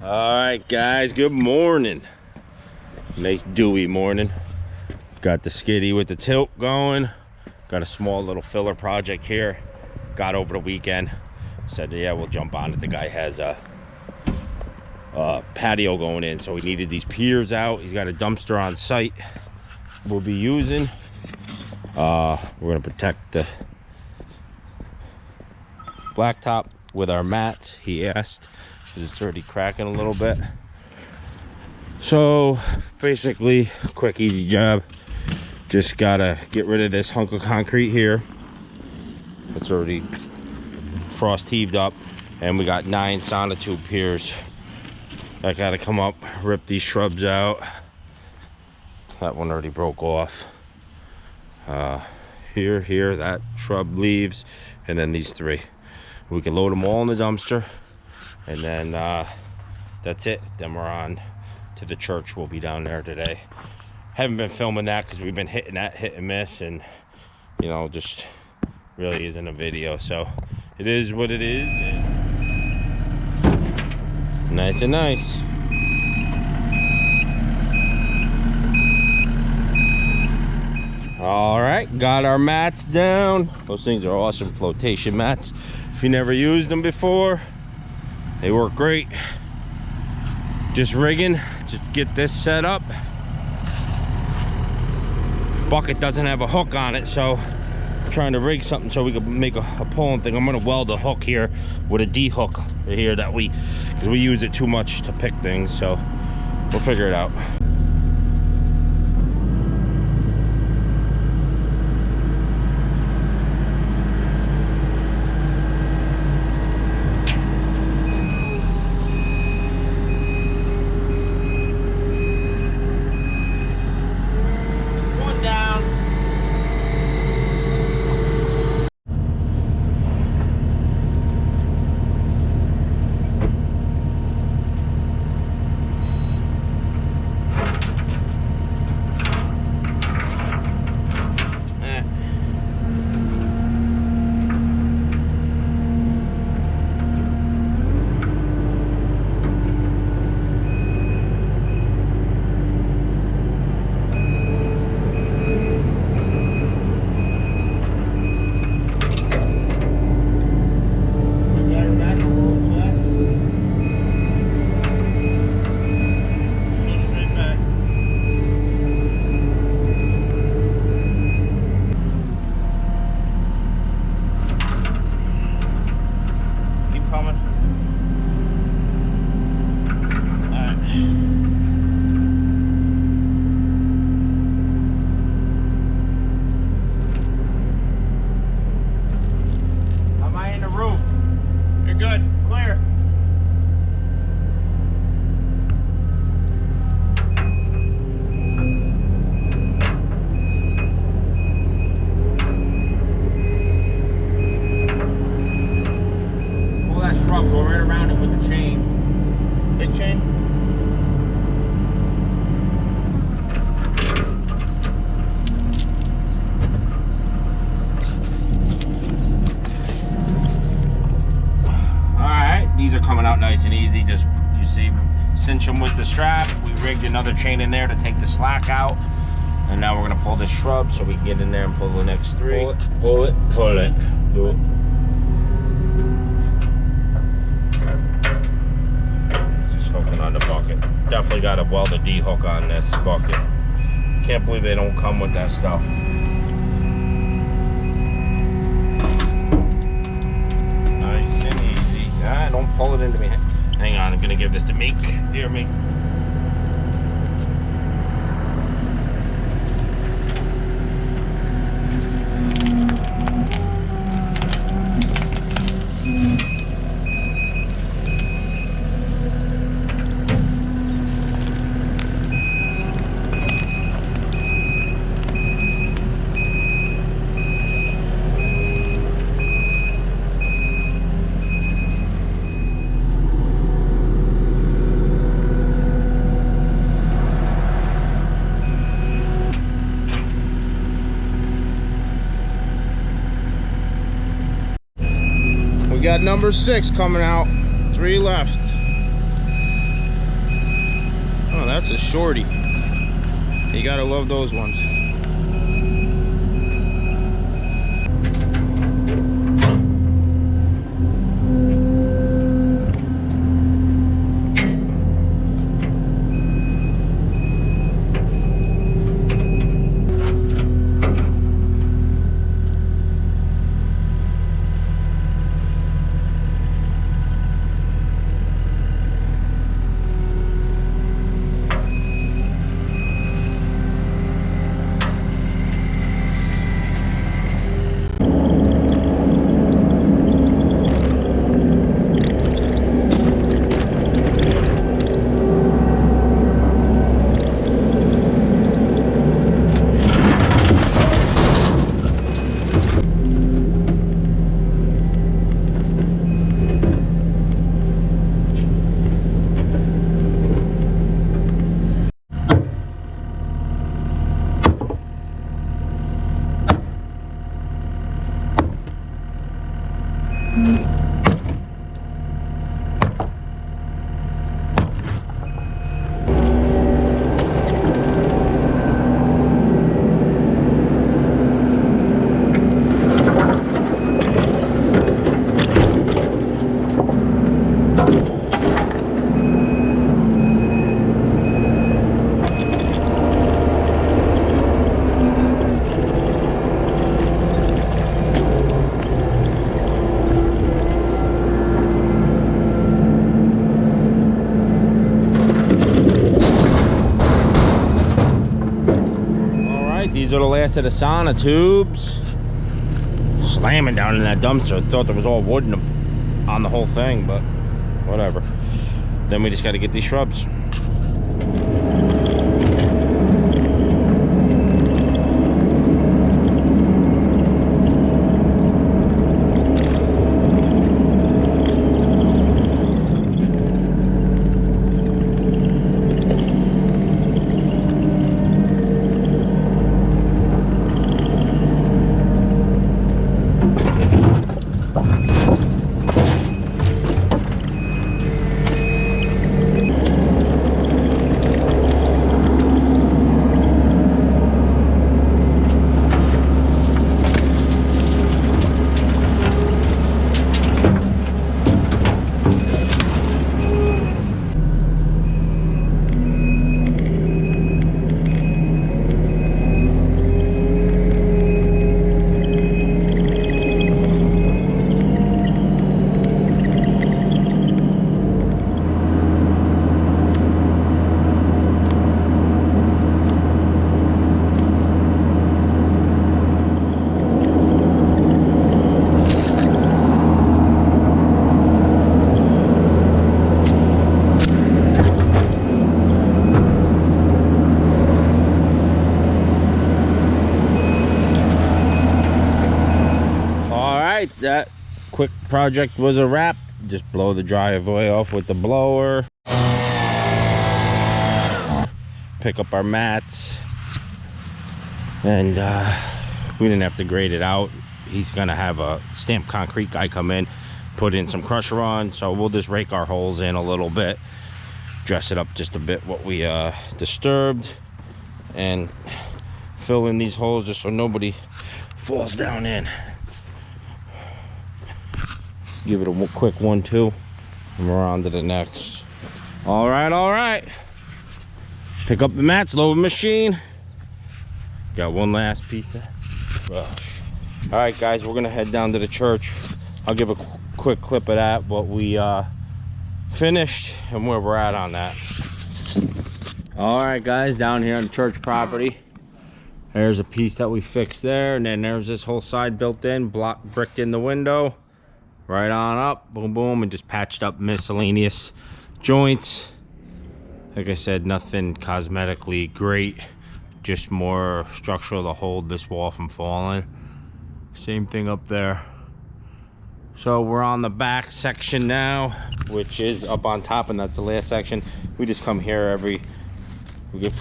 All right, guys, good morning. Nice dewy morning. Got the skiddy with the tilt going. Got a small little filler project here. Got over the weekend. Said, yeah, we'll jump on it. The guy has a patio going in, so he needed these piers out. He's got a dumpster on site we'll be using. We're gonna protect the blacktop with our mats, he asked, because it's already cracking a little bit. So basically, quick easy job. Just gotta get rid of this hunk of concrete here. It's already frost heaved up, and we got 9 sonotube piers that gotta come up, rip these shrubs out. That one already broke off. Here, that shrub leaves, and then these 3. We can load them all in the dumpster, and then that's it. Then we're on to the church. We'll be down there today. Haven't been filming that because we've been hitting that hit and miss, and you know, just really isn't a video. So it is what it is, and nice and nice. All right, got our mats down. Those things are awesome flotation mats. If you never used them before, they work great. Just rigging to get this set up. Bucket doesn't have a hook on it, so I'm trying to rig something so we can make a pulling thing. I'm gonna weld a hook here with a D hook here that because we use it too much to pick things, so we'll figure it out. Nice and easy. Just, you see, cinch them with the strap. We rigged another chain in there to take the slack out, and now we're gonna pull this shrub so we can get in there and pull the next 3. Pull it, pull it, pull it. Do it. It's just hooking on the bucket. Definitely got to weld a D hook on this bucket. Can't believe they don't come with that stuff. Nice and easy. Ah, don't pull it into me. Hang on, I'm gonna give this to Meek. Here, Meek. got number 6 coming out. 3 left. that's a shorty. You gotta love those ones. These are the last of the sonotubes. Slamming down in that dumpster. I thought there was all wood on the whole thing, but whatever. Then we just got to get these shrubs. That quick project was a wrap. Just blow the driveway off with the blower, pick up our mats, and we didn't have to grade it out. He's gonna have a stamped concrete guy come in, put in some crusher on, so we'll just rake our holes in a little bit, dress it up just a bit what we disturbed, and fill in these holes just so nobody falls down in. Give it a quick 1-2 and we're on to the next. All right. Pick up the mats, load the machine. Got one last piece of. All right, guys, we're gonna head down to the church. I'll give a quick clip of that, what we finished and where we're at on that. All right, guys, down here on the church property. There's a piece that we fixed there, and then there's this whole side built in, bricked in the window. Right on up, boom boom, and just patched up miscellaneous joints. Like I said, nothing cosmetically great, just more structural to hold this wall from falling. Same thing up there. So we're on the back section now, which is up on top, and that's the last section. We just come here if we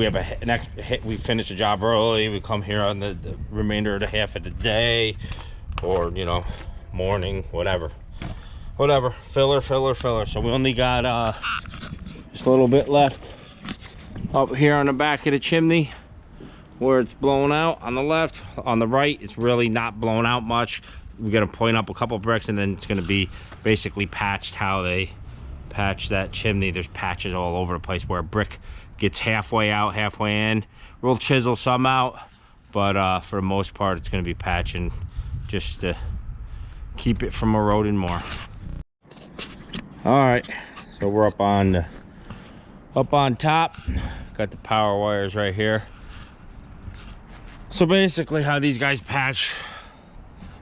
have we finish a job early, we come here on the remainder of the half of the day, or you know, morning, whatever, filler. So we only got just a little bit left up here on the back of the chimney where it's blown out on the left. On the right, it's really not blown out much. We're gonna point up a couple bricks, and then it's gonna be basically patched how they patch that chimney. There's patches all over the place where a brick gets halfway out, halfway in. We'll chisel some out, but for the most part, it's gonna be patching just to keep it from eroding more. All right, so we're up on top. Got the power wires right here. So basically how these guys patch,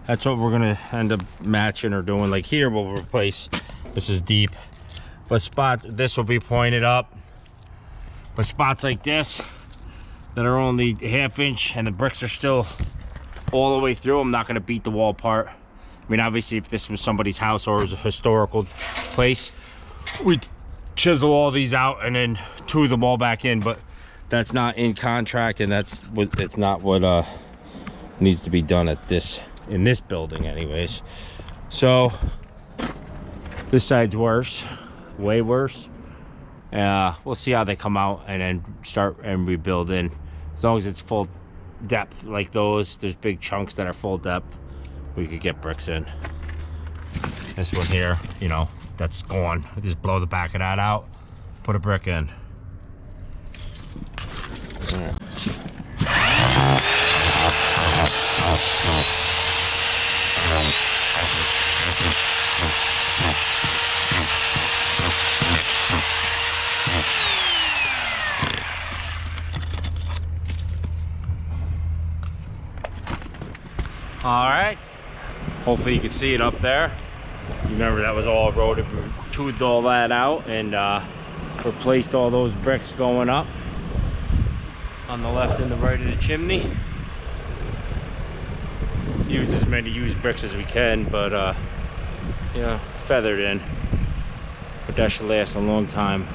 that's what we're gonna end up matching or doing. Like here we'll replace, this is deep, but this will be pointed up. But spots like this that are only ½ inch and the bricks are still all the way through, I'm not gonna beat the wall apart. I mean, obviously if this was somebody's house or it was a historical place, we'd chisel all these out and then two them all back in, but that's not in contract, and it's not what needs to be done in this building anyways. So this side's worse, way worse. We'll see how they come out and then start and rebuild in. As long as it's full depth like those, there's big chunks that are full depth, we could get bricks in. This one here, you know, that's gone. Just blow the back of that out, put a brick in. All right. All right, hopefully you can see it up there. Remember, that was all eroded. We toothed all that out and replaced all those bricks going up on the left and the right of the chimney. Use as many used bricks as we can, but you know, feathered in. But that should last a long time.